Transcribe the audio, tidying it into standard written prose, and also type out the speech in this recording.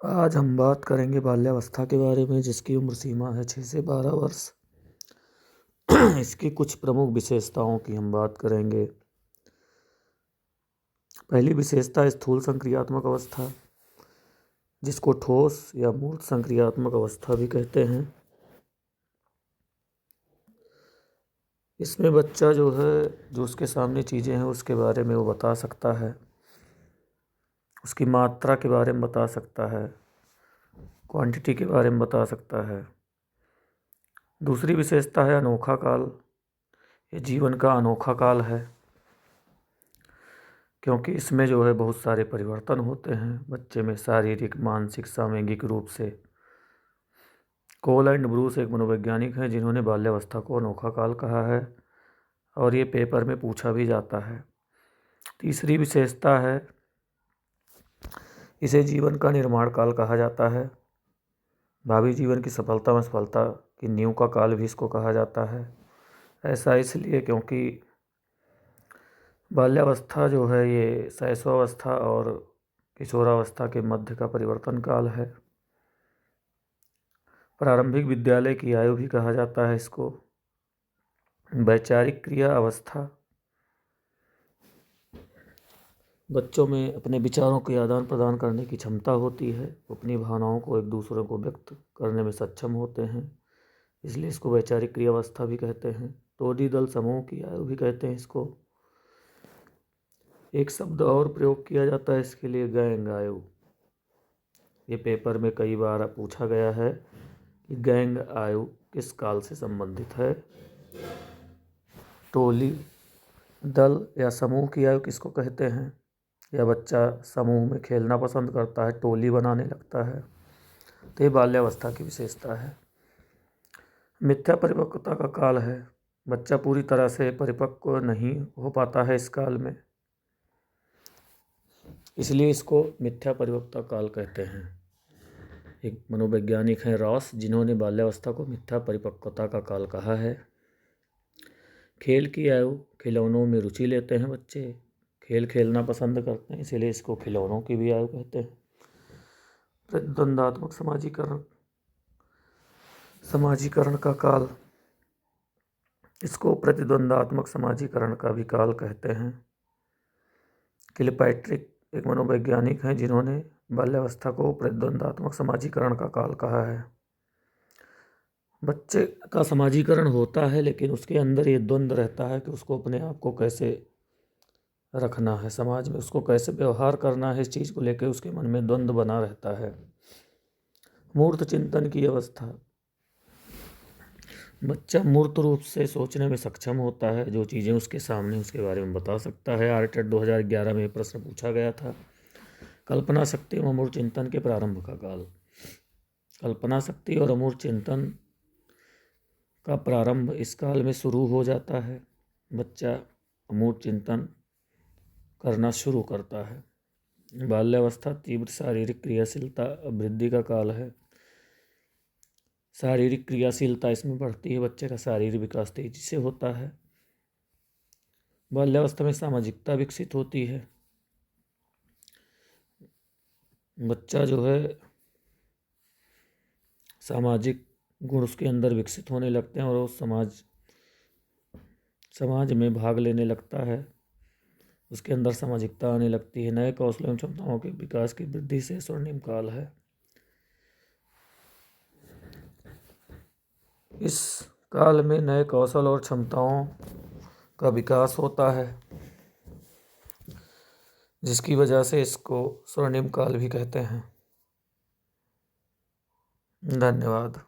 आज हम बात करेंगे बाल्यावस्था के बारे में, जिसकी उम्र सीमा है 6 से 12 वर्ष। इसकी कुछ प्रमुख विशेषताओं की हम बात करेंगे। पहली विशेषता स्थूल संक्रियात्मक अवस्था, जिसको ठोस या मूर्त संक्रियात्मक अवस्था भी कहते हैं। इसमें बच्चा जो उसके सामने चीज़ें हैं उसके बारे में वो बता सकता है, उसकी मात्रा के बारे में बता सकता है, क्वांटिटी के बारे में बता सकता है। दूसरी विशेषता है अनोखा काल। ये जीवन का अनोखा काल है, क्योंकि इसमें बहुत सारे परिवर्तन होते हैं बच्चे में, शारीरिक, मानसिक, सामूहिक रूप से। कोल एंड ब्रूस एक मनोवैज्ञानिक हैं जिन्होंने बाल्यावस्था को अनोखा काल कहा है, और ये पेपर में पूछा भी जाता है। तीसरी विशेषता है, इसे जीवन का निर्माण काल कहा जाता है। भावी जीवन की सफलता में सफलता की नींव का काल भी इसको कहा जाता है। ऐसा इसलिए क्योंकि बाल्यावस्था ये शैशवावस्था और किशोरावस्था के मध्य का परिवर्तन काल है। प्रारंभिक विद्यालय की आयु भी कहा जाता है इसको। वैचारिक क्रिया अवस्था, बच्चों में अपने विचारों के आदान प्रदान करने की क्षमता होती है, अपनी भावनाओं को एक दूसरे को व्यक्त करने में सक्षम होते हैं, इसलिए इसको वैचारिक क्रिया अवस्था भी कहते हैं। टोडी दल समूह की आयु भी कहते हैं इसको। एक शब्द और प्रयोग किया जाता है इसके लिए, गैंग आयु। ये पेपर में कई बार पूछा गया है कि गैंग आयु किस काल से संबंधित है। टोली, दल या समूह की आयु किसको कहते हैं? या बच्चा समूह में खेलना पसंद करता है, टोली बनाने लगता है, तो ये बाल्यावस्था की विशेषता है। मिथ्या परिपक्वता का काल है। बच्चा पूरी तरह से परिपक्व नहीं हो पाता है इस काल में, इसलिए इसको मिथ्या परिपक्वता काल कहते हैं। एक मनोवैज्ञानिक हैं रॉस, जिन्होंने बाल्यावस्था को मिथ्या परिपक्वता का काल कहा है। खेल की आयु, खिलौनों में रुचि लेते हैं बच्चे, खेल खेलना पसंद करते हैं, इसीलिए इसको खिलौनों की भी आयु कहते हैं। प्रतिद्वंदात्मक समाजीकरण का काल, इसको प्रतिद्वंदात्मक समाजीकरण का भी काल कहते हैं। किलपैट्रिक एक मनोवैज्ञानिक हैं जिन्होंने बाल्यावस्था को प्रतिद्वंदात्मक समाजीकरण का काल कहा है। बच्चे का समाजीकरण होता है, लेकिन उसके अंदर ये द्वंद्व रहता है कि उसको अपने आप को कैसे रखना है, समाज में उसको कैसे व्यवहार करना है, इस चीज़ को लेकर उसके मन में द्वंद्व बना रहता है। मूर्त चिंतन की अवस्था, बच्चा मूर्त रूप से सोचने में सक्षम होता है, जो चीज़ें उसके सामने उसके बारे में बता सकता है। आरटेट 2011 में प्रश्न पूछा गया था। कल्पना शक्ति और अमूर्त चिंतन के प्रारंभ का काल, कल्पना शक्ति और अमूर्त चिंतन का प्रारंभ इस काल में शुरू हो जाता है। बच्चा अमूर्त चिंतन करना शुरू करता है। बाल्यावस्था तीव्र शारीरिक क्रियाशीलता वृद्धि का काल है। शारीरिक क्रियाशीलता इसमें बढ़ती है, बच्चे का शारीरिक विकास तेजी से होता है। बाल्यावस्था में सामाजिकता विकसित होती है। बच्चा सामाजिक गुण उसके अंदर विकसित होने लगते हैं और वो समाज में भाग लेने लगता है, उसके अंदर सामाजिकता आने लगती है। नए कौशल एवं क्षमताओं के विकास की वृद्धि से स्वर्णिम काल है। इस काल में नए कौशल और क्षमताओं का विकास होता है, जिसकी वजह से इसको स्वर्णिम काल भी कहते हैं। धन्यवाद।